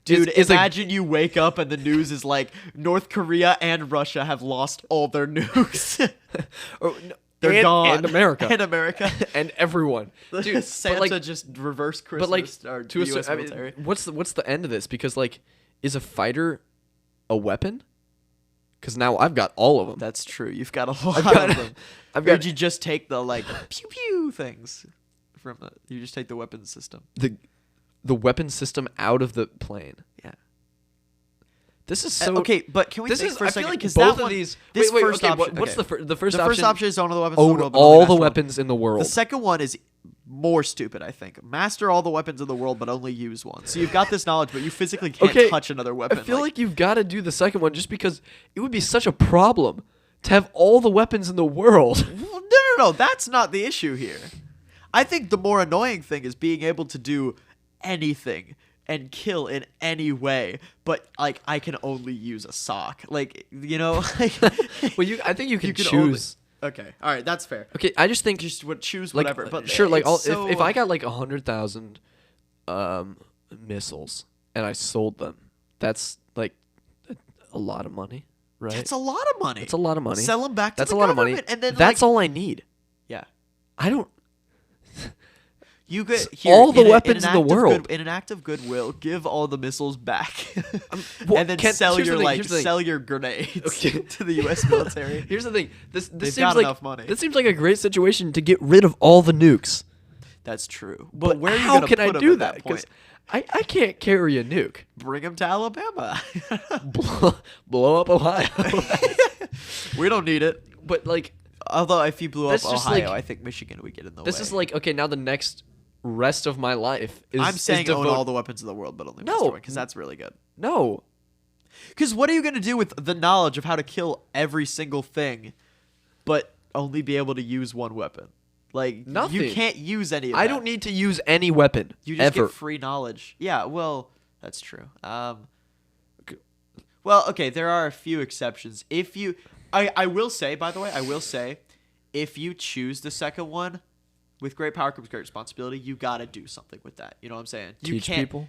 Dude, Is imagine you wake up and the news is like North Korea and Russia have lost all their nukes. They're gone. And America. And America. And everyone. Dude, Santa but like, just reverse Christmas. but like our to a US certain, military. what's the end of this? Because like, is a fighter a weapon? because now I've got all of them. That's true. You've got a lot got- of them. I've Or got did you just take the like pew pew things from the? You just take the weapons system. the weapon system out of the plane. Yeah. This is so Okay, but can we This think is. for a I feel second? like 'Cause both that of one- these. This wait, first okay, option. what's okay. the first The option? first option is own all the weapons in the Own world. but only all the master one. weapons in the world. The second one is more stupid, I think. Master all the weapons in the world, but only use one. So you've got this knowledge, but you physically can't Okay, touch another I weapon. feel like you've got to do the second one just because it would be such a problem to have all the weapons in the world. Well, no. That's not the issue here. I think the more annoying thing is being able to do anything and kill in any way, but like I can only use a sock. Like like Well, I think you can can choose. Okay, all right, that's fair. Okay, I just think Just would choose like whatever. But sure, like it's if I got like 100,000 missiles and I sold them, that's like a lot of money, right? that's a lot of money. That's a lot of money. Sell them back to That's the a lot of money. government, and then That's all I need. Yeah. I don't. You get all the weapons in the world. In an act of goodwill, give all the missiles back, well, and then sell here's the your thing, like here's the thing. sell your grenades Okay. to the U.S. military. Here's the thing. This They've seems got like enough money. this seems like a great situation to get rid of all the nukes. That's true. But where are you how gonna can I put 'em do at that? point? I can't carry a nuke. Bring them to Alabama. Blow up Ohio. We don't need it. But like Although if you blew up That's just Ohio, like- I think Michigan would get in the way. this is like okay. Now the next rest of my life is. I'm saying is own all the weapons in the world, but only No. because that's really good. No. Because what are you gonna do with the knowledge of how to kill every single thing, but only be able to use one weapon? Like Nothing. You can't use any of I that. don't need to use any weapon. You just ever. get free knowledge. Yeah, well, that's true. Well, okay, there are a few exceptions. If you, I will say, by the way, if you choose the second one, with great power comes great responsibility. You got to do something with that. You know what I'm saying? You Teach can't, people.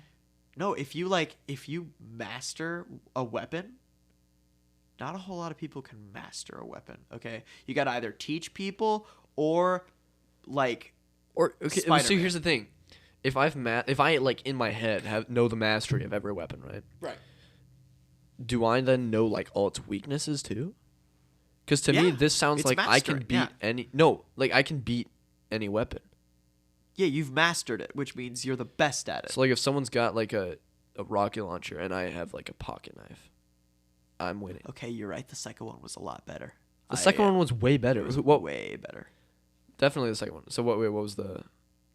No, if you master a weapon, not a whole lot of people can master a weapon. Okay, you got to either teach people or like. Or okay. So Spider-Man. here's the thing. If I like in my head know the mastery of every weapon, right? Right. Do I then know like all its weaknesses too? Because to me, Yeah, this sounds it's like I can mastering, beat yeah. any. No, like I can beat any weapon. Yeah, you've mastered it, which means you're the best at it. So like if someone's got like a rocket launcher and I have like a pocket knife, I'm winning. Okay, you're right. The second one was a lot better. The second one was way better. It was What? way better. Definitely the second one. So what was the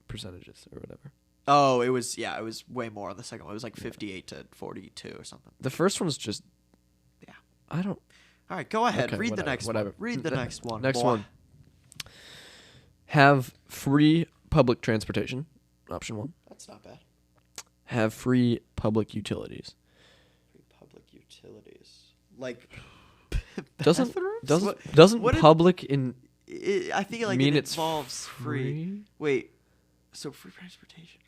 percentages or whatever? Oh, it was way more on the second one. It was like 58 to 42 or something. The first one's just. Yeah. I don't. All right, go ahead. Okay, Read the whatever, next whatever. one. Read the next one. Next boy. one. Have free public transportation. Option 1. That's not bad. Have free public utilities. Free public utilities. Like Doesn't bathrooms? doesn't what did- public in I think like mean it it's involves free. free? Wait. So free transportation.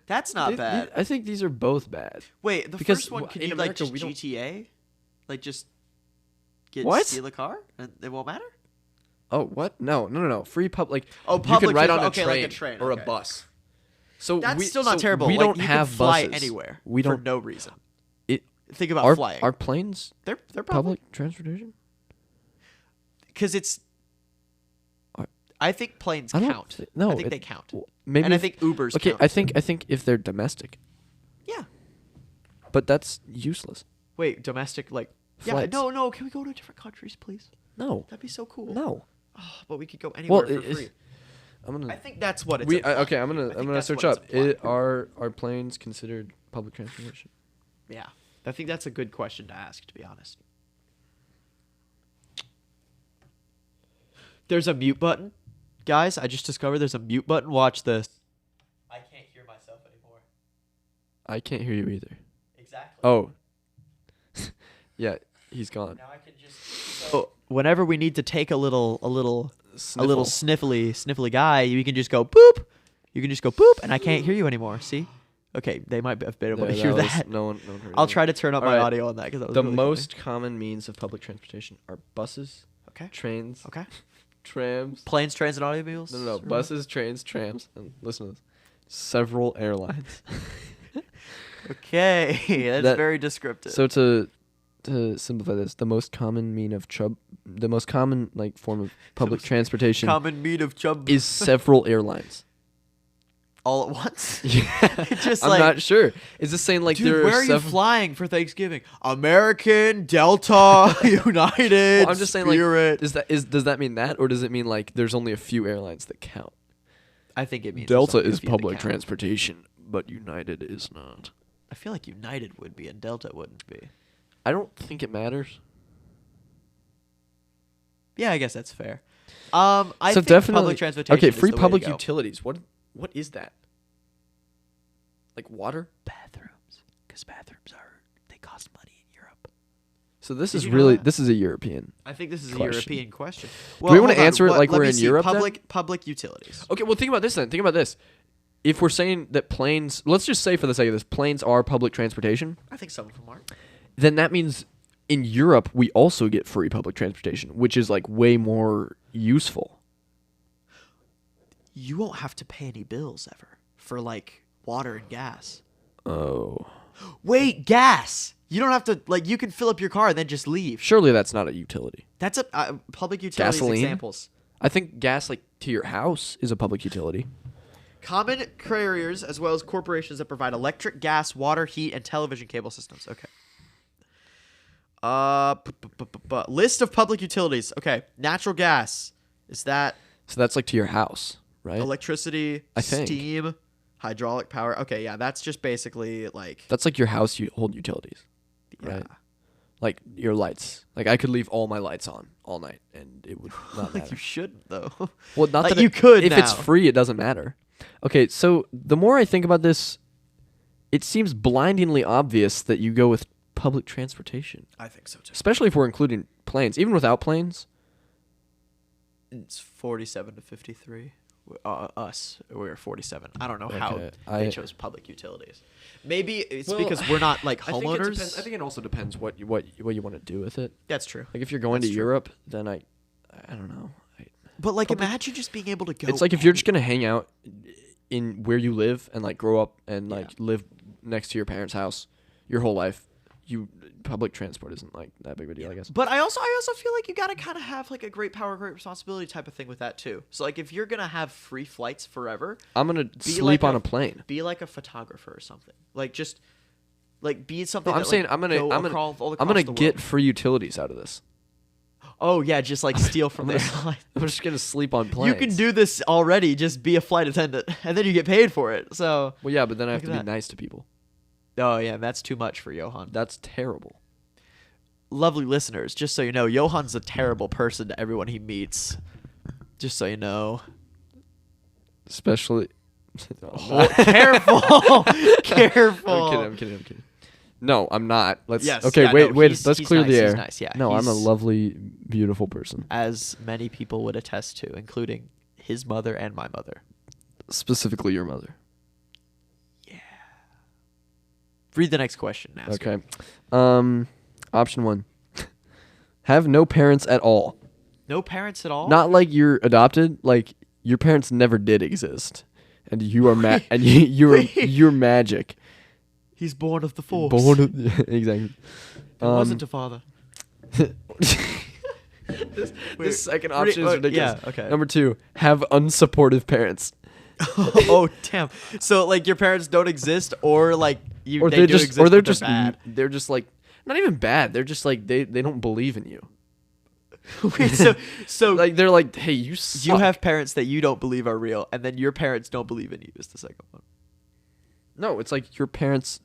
That's not bad. I think these are both bad. Wait, the because first one, can in you America, like just we don't- GTA? Like just What? steal a car and it won't matter? Oh, what? No. Free public. Oh, You public could ride on a transport- okay, train, like a train, or okay. a bus. So That's we, still not so terrible. We Like, don't you have can fly buses. anywhere. We for don't. no reason. It Think about are flying. are planes they're public public transportation? because it's. Are- I think planes I don't count. thi- no, I think it- they count. Maybe. And I if- think Ubers. okay, count. I think if they're domestic, Yeah. but that's useless. Wait, domestic like. Yeah. Flights. No. Can we go to different countries, please? No. That'd be so cool. No. Oh, but we could go anywhere Well, for free. I'm gonna. I think that's what it's. We implying. okay. I'm I gonna think that's search what up. it's implying. Are planes considered public transportation? Yeah, I think that's a good question to ask. To be honest. There's a mute button, guys. I just discovered there's a mute button. Watch this. I can't hear myself anymore. I can't hear you either. Exactly. Oh. Yeah, he's gone. Now I can just. So whenever we need to take a little sniffly guy, you can just go boop. You can just go boop, and I can't hear you anymore. See? Okay, they might have been able to hear that. No one heard I'll it. try to turn up All my right. audio on that because that was The really most common means of public transportation are buses, funny. trains, Okay. trams. Planes, trains, and automobiles. No. Buses, trains, trams. And listen to this. Several airlines. Okay, that's That- very descriptive. So to to simplify this, the most common like form of public transportation Common meat of chub is several airlines. all at once. Yeah, Just I'm like, not sure. Is this saying like dude, there where are are you several? flying for Thanksgiving? American, Delta, United. Well, I'm just saying, Spirit. like, does that mean that, or does it mean like there's only a few airlines that count? I think it means Delta there's only a is few that public count. transportation, but United is not. I feel like United would be and Delta wouldn't be. I don't think it matters. Yeah, I guess that's fair. I So think definitely public transportation. Okay, is free the way to public go. utilities. What is that? Like water? Bathrooms, because bathrooms they cost money in Europe. So this Did is you know really that? this is a European. I think this is a Question. European question. we wanna hold on. answer it like Let we're me in see. Europe then? Public utilities. Okay, well think about this then. Think about this. If we're saying that planes, let's just say for the sake of this, planes are public transportation, I think some of them are. then that means in Europe we also get free public transportation, which is like way more useful. You won't have to pay any bills ever for like water and gas. Oh. Wait, gas. You don't have to like. You can fill up your car and then just leave. Surely that's not a utility. That's a public utilities Gasoline? examples. I think gas like to your house is a public utility. Common carriers as well as corporations that provide electric, gas, water, heat, and television cable systems. Okay. List of public utilities. Okay. Natural gas. Is that So that's like to your house, right? electricity, I think. steam, hydraulic power? Okay, yeah, that's just basically like That's like your house hold utilities, yeah. right? Like your lights. Like I could leave all my lights on all night and it would not Like matter. you shouldn't though. Well, not like that you could If it's now. free, it doesn't matter. Okay, so the more I think about this, it seems blindingly obvious that you go with public transportation, I think so too. especially if we're including planes. Even without planes, It's 47 to 53. We're 47. I don't know how Okay, they chose public utilities. Maybe it's because we're not like homeowners. I think it also depends what you want to do with it. That's true. Like if you're going That's to true. Europe, then I don't know. But like, Public- imagine just being able to go. It's like if you're just gonna hang out in where you live and like grow up and like live next to your parents' house your whole life, public transport isn't like that big of a deal, I guess. But I also feel like you gotta kind of have like a great power, great responsibility type of thing with that too. So like, if you're gonna have free flights forever, I'm gonna Be sleep like on a- a plane. be like a photographer or something. Like just like be something. No, I'm that, saying like, I'm go gonna across I'm gonna the get world. free utilities out of this. Oh yeah, just like steal from I'm the gonna- airline. I'm just gonna sleep on You planes. can do this already. Just be a flight attendant, and then you get paid for it. So. Well, yeah, but then I have Look to at be that. nice to people. Oh yeah, that's too much for Johann. That's terrible. Lovely listeners, just so you know, Johann's a terrible person to everyone he meets. Just so you know. Especially. Oh, careful, careful. I'm kidding. No, I'm not. Let's. Yes, Okay, yeah, wait. no, Let's he's clear nice, the air. he's nice, yeah, No, I'm a he's- lovely, beautiful person. As many people would attest to, including his mother and my mother. Specifically, your mother. Read the next question now. Okay. Option 1. Have no parents at all. No parents at all? Not like you're adopted. Like your parents never did exist, and you are you're magic. He's born of the force. Born of, exactly. There wasn't a father. This second option is ridiculous. Yeah, okay. Number 2. Have unsupportive parents. Oh, damn. So, like, your parents don't exist, or, like, Or they they're do just exist, or they're but just bad. they're just like not even bad. They're just like they don't believe in you. Wait, so Like they're like, hey, you suck. you have parents that you don't believe are real, and then your parents don't believe in you is the second one. No, it's like your parents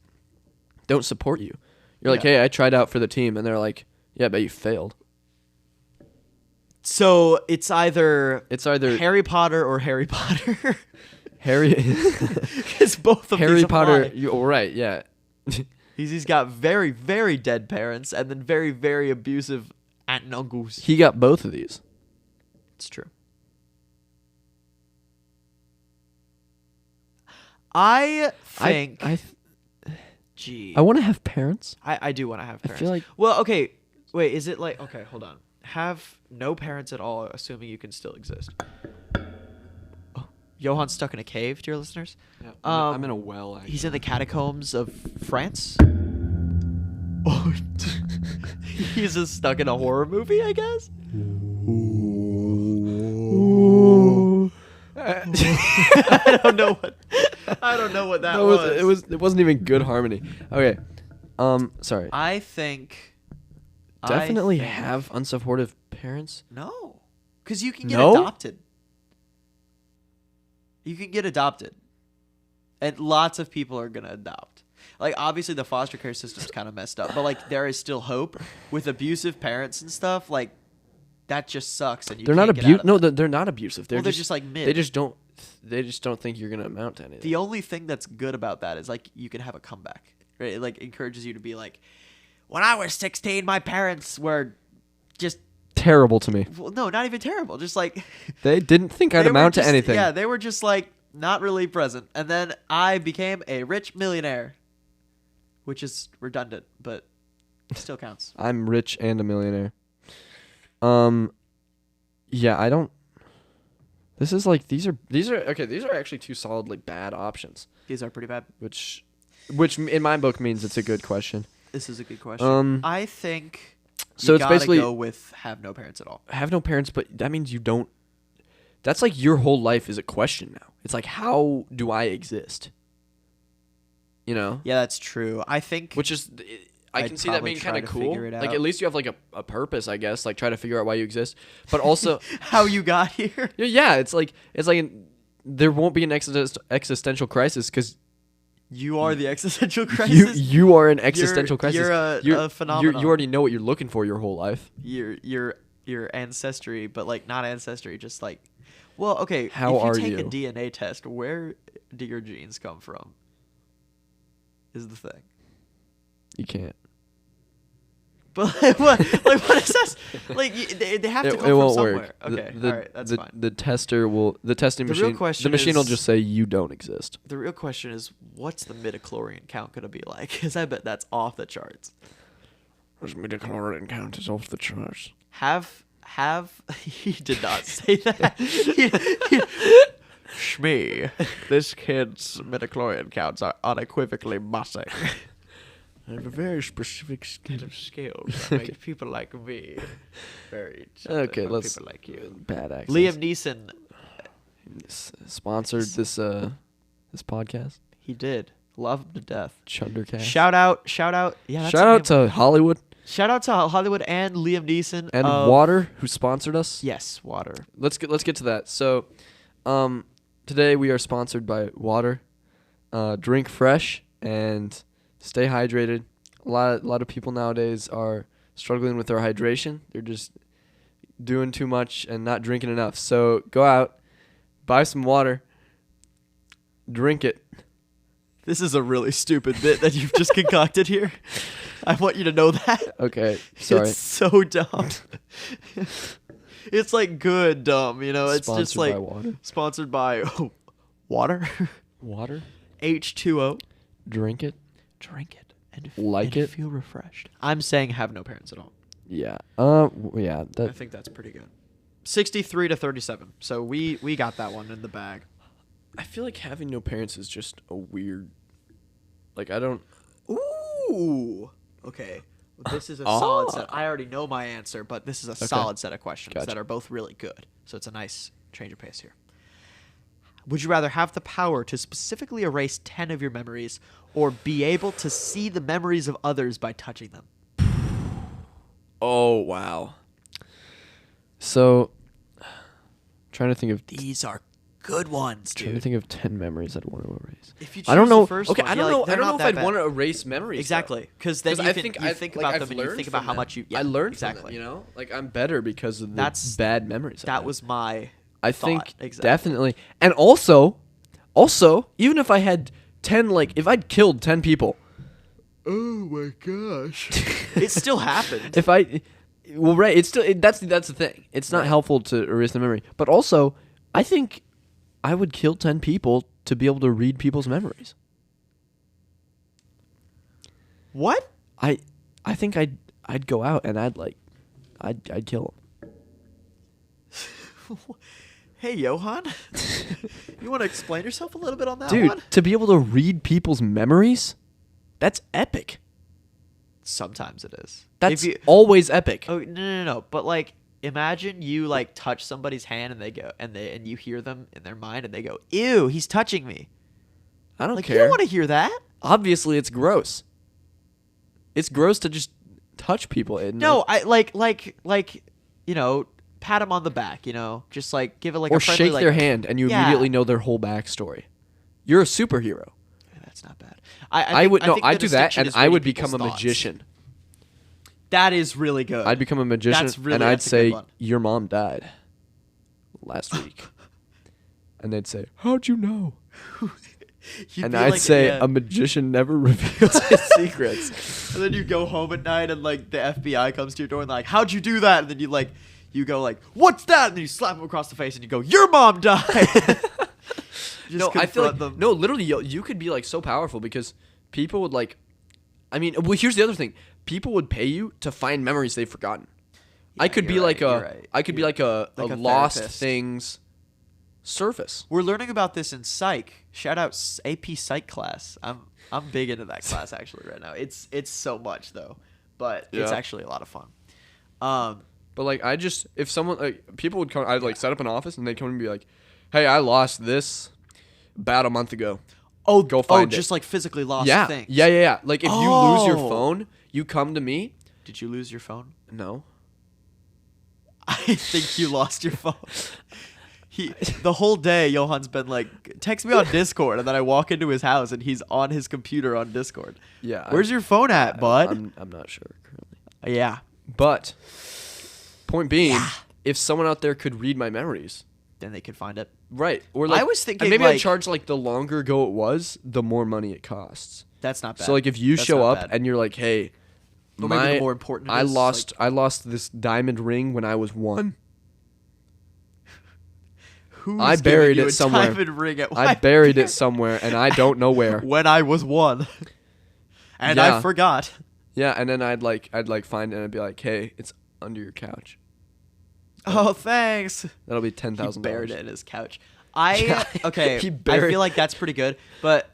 don't support you. You're like, Yeah. hey, I tried out for the team, and they're like, yeah, but you failed. So it's either It's Harry Potter or Harry Potter. Harry Because both of Harry these Potter. apply. You're right, yeah. He's got very, very dead parents, and then very, very abusive aunt and uncles. He got both of these. It's true. I think. Gee. I want to have parents. I do want to have I parents. feel like Well, okay. Wait, is it like... Okay, hold on. Have no parents at all, assuming you can still exist. Oh, Johann's stuck in a cave, dear listeners. I'm in a well. Actually. He's in the catacombs of France. Oh, He's just stuck in a horror movie, I guess. I don't know what that was. It wasn't even good harmony. Okay. Sorry. I think Definitely have unsupportive parents. No. Because you can get No? adopted. You can get adopted. And lots of people are going to adopt. Like, obviously, the foster care system's kind of messed up. But, like, there is still hope. With abusive parents and stuff, like, that just sucks. And They're not abusive. No, they're not abusive. They're just like mid. They just don't think you're going to amount to anything. The only thing that's good about that is, like, you can have a comeback. Right? It, like, encourages you to be like, when I was 16, my parents were just... terrible to me. Well, no, not even terrible. Just, like... They didn't think I'd amount to anything. Yeah, they were just, like... not really present. And then I became a rich millionaire, which is redundant, but still counts. I'm rich and a millionaire. Yeah, I don't. This is like these are okay. These are actually two solid like bad options. These are pretty bad. Which in my book means it's a good question. This is a good question. I think. So it's basically go with have no parents at all. Have no parents, but that means you don't. That's like your whole life is a question now. It's like, how do I exist? You know? Yeah, that's true. I think... which is... I can see that being kind of cool. Like, at least you have, like, a purpose, I guess. Like, try to figure out why you exist. But also... how you got here? Yeah, it's like there won't be an existential crisis because... you are the existential crisis? You are an existential crisis. You're a phenomenon. You already know what you're looking for your whole life. Your ancestry, but, like, not ancestry, just, like... Well, okay, how if are you take you? a DNA test, where do your genes come from? Is the thing. You can't. But like, what is that? Like they have to come from won't somewhere. Work. Okay, all right, that's fine. The testing The machine. real question the machine will is- just say you don't exist. The real question is, what's the midichlorian count going to be like? Because I bet that's off the charts. This midichlorian count is off the charts. Have he did not say that. Shmee, this kid's midichlorian counts are unequivocally mussing. I have a very specific Kind of skills that make people like me very Okay, like let's people like you. bad accents. Liam Neeson, sponsored this podcast. he did. Love him to death. Chunder-Cast. Shout out. Yeah, that's Shout out to Hollywood shout out to Hollywood and Liam Neeson and Water who sponsored us. Yes, Water. Let's get to that. So, today we are sponsored by Water. Drink fresh and stay hydrated. A lot of people nowadays are struggling with their hydration. They're just doing too much and not drinking enough. So go out, buy some water, drink it. This is a really stupid bit that you've just concocted here. I want you to know that. Okay, sorry. It's so dumb. It's like good dumb, you know. It's Sponsored just like by Water. sponsored by water, Water. H2O. Drink it. Drink it and Like it? feel refreshed. I'm saying have no parents at all. Yeah. Yeah. I think that's pretty good. 63 to 37. So we got that one in the bag. I feel like having no parents is just a weird. Like I don't. Ooh. Okay. Well, this is a solid set. I already know my answer, but this is a solid set of questions Gotcha. that are both really good. So it's a nice change of pace here. Would you rather have the power to specifically erase 10 of your memories or be able to see the memories of others by touching them? Oh wow. So, trying to think of These are good ones, trying to dude. think of 10 memories I'd want to erase. If you I don't choose know. the first Okay, one, I don't yeah, know. like, I they're don't know not if I'd that want to bad. erase memories. Exactly, because then you think about them and you think about how much you. Yeah, I learned exactly. from them, you know, like I'm better because of the That's- bad memories. That was my. I thought. think Exactly. definitely, and also, even if I had 10, like if I'd killed 10 people, Oh my gosh! It still happened. if I, well, right, it's still that's the thing. It's not Right. helpful to erase the memory, but also, I think I would kill 10 people to be able to read people's memories. What? I think I'd go out and I'd kill them. Hey, Johann, you want to explain yourself a little bit on that Dude, one? to be able to read people's memories, that's epic. Sometimes it is. That's always epic. Oh no. But like, imagine you like touch somebody's hand and they go and you hear them in their mind and they go, "Ew, he's touching me." I don't Like care. you don't want to hear that. Obviously, it's gross. It's gross to just touch people. Isn't No, it? I like pat them on the back. Just like give it like or a friendly, shake like, their hand and you Yeah. immediately know their whole backstory. You're a superhero. That's not bad. I would no. think I the do that, distinction and is I reading would become a people's thoughts. magician. That is really good. I'd become a magician, and I'd that's a good say, one. "Your mom died last week," and they'd say, "How'd you know?" You'd And be I'd like, say, yeah. "A magician never reveals his secrets." And then you go home at night and like the FBI comes to your door and they're like, "How'd you do that?" And then you go like, "What's that?" And then you slap them across the face and you go, "Your mom died." Just No, I feel like confront them. no, literally, you could be like so powerful because people would like. I mean, well, here's the other thing: people would pay you to find memories they've forgotten. I could be you're like right, you're right. I could be like a like a lost therapist. things surface. We're learning about this in psych. Shout out AP psych class. I'm big into that class actually right now. It's so much though, but it's Yeah. actually a lot of fun. But like, I just if someone like people would come, I'd like set up an office and they'd come and be like, "Hey, I lost this about a month ago." Go find it. Just like physically lost Yeah, things. yeah. Like if you lose your Oh. phone, you come to me. Did you lose your phone? No. I think you lost your phone. The whole day, Johann's been like, text me on Discord, and then I walk into his house and he's on his computer on Discord. Yeah. Where's your phone at, bud? I'm not sure currently. Yeah. But point being, if someone out there could read my memories, Then they could find it. right? Or like, I was thinking, and maybe like- I'd charge like the longer ago it was, the more money it costs. That's not bad. So like if you That's show not up bad. and you're like, "Hey, Or maybe the more important it I is, lost this diamond ring when I was 1." Who's I giving buried you it a somewhere. diamond ring at I buried it somewhere and I don't know where. when I was 1. And Yeah. I forgot. Yeah, and then I'd find it and I'd be like, "Hey, it's under your couch." Oh, thanks. That'll be He $10,000. buried it in his couch. Yeah, Okay. he I buried- feel like that's pretty good, but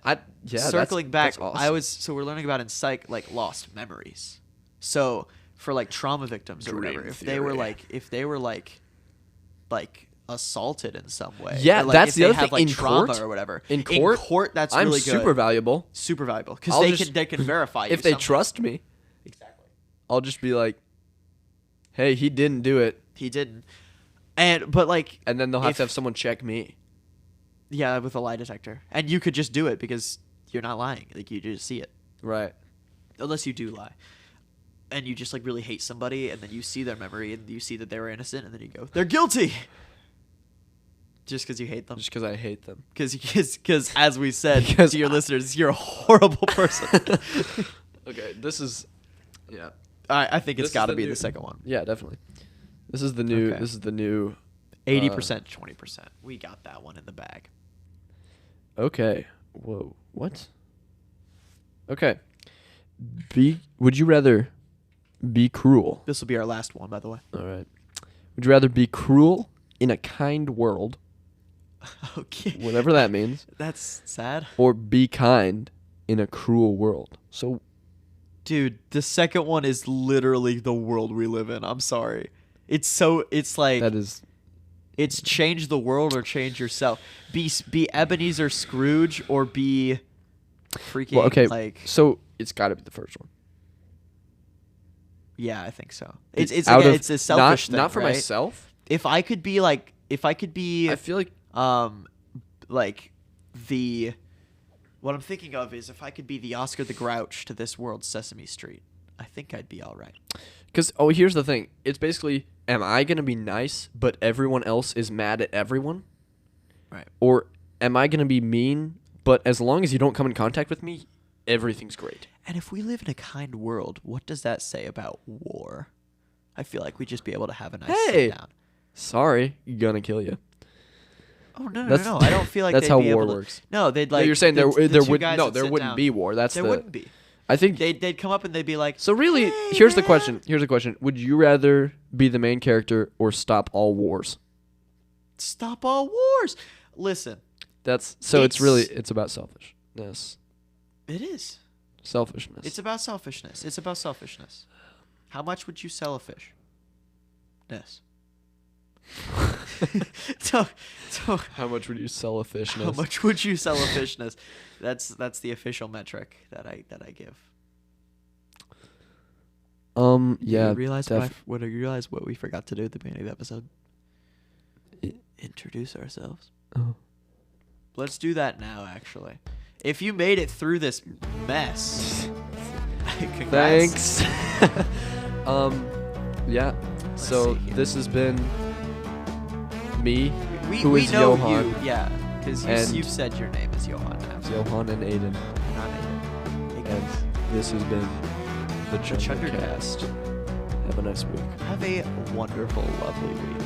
circling back, that's awesome. so we're learning about in psych like lost memories. So for like trauma victims or Dream whatever, if they were theory. like assaulted in some way, Yeah, or, like, that's if the they other have thing. like In trauma court- or whatever. in court, that's I'm really good. super valuable. Super valuable because I'll they just- can verify you If they somehow. trust me, Exactly. I'll just be like, "Hey, he didn't do it," He didn't. But like, and then they'll have If- to have someone check me. yeah, with a lie detector, and you could just do it because you're not lying. Like you just see it. Right. Unless you do lie. And you just like really hate somebody and then you see their memory and you see that they were innocent and then you go, "They're guilty." Just because you hate them. Just because I hate them. Because as we said Because to your listeners, you're a horrible person. Okay, this is, yeah, I think This it's is got to the be new- the second one. yeah, definitely. This is the new. Okay. This is the new. 80%, 20%. We got that one in the bag. Okay. Whoa. What? Okay. Would you rather be cruel? This will be our last one, by the way. All right. Would you rather be cruel in a kind world, Okay. whatever that means, That's sad. or be kind in a cruel world? So Dude, the second one is literally the world we live in. I'm sorry. It's like that is it's change the world or change yourself. Be Ebenezer Scrooge or be freaking well. Okay. like So it's got to be the first one. yeah, I think so. It's out again, of- it's a selfish thing, not for right? myself. If I could be I feel like like the what I'm thinking of is if I could be the Oscar the Grouch to this world's Sesame Street, I think I'd be all right. because here's the thing. It's basically, am I gonna be nice, but everyone else is mad at everyone? Right. Or am I gonna be mean, but as long as you don't come in contact with me, everything's great? And if we live in a kind world, what does that say about war? I feel like we'd just be able to have a nice Hey. sit down. Sorry, gonna kill you. Oh no, That's- no! I don't feel like that's they'd how be war able to- works. No, they'd No, like. you're saying the there two would guys no, would there sit wouldn't down. be war. That's There the. wouldn't be. I think. They'd come up and they'd be like. So really, "Hey, here's the man." question. Here's the question. Would you rather be the main character or stop all wars? Stop all wars. Listen, That's so. It's really It's- it's about selfishness. it is. Selfishness. It's about selfishness. It's about selfishness. How much would you sell a fish? Yes. so How much would you sell a fishness? how much would you sell a fishness? That's the official metric that I give. Yeah. You realize what we forgot to do at the beginning of the episode? Introduce ourselves. Oh. Let's do that now, actually. If you made it through this mess, congrats. Thanks. Yeah. So see here. this has been me, We who is know Johann. you, yeah, because And- you've said your name is Johann now. Johann and Aidan, Not Aidan. Hey, and guys. this has been the The Chunder-Cast. Chunder-Cast. Have a nice week. Have a wonderful, lovely week.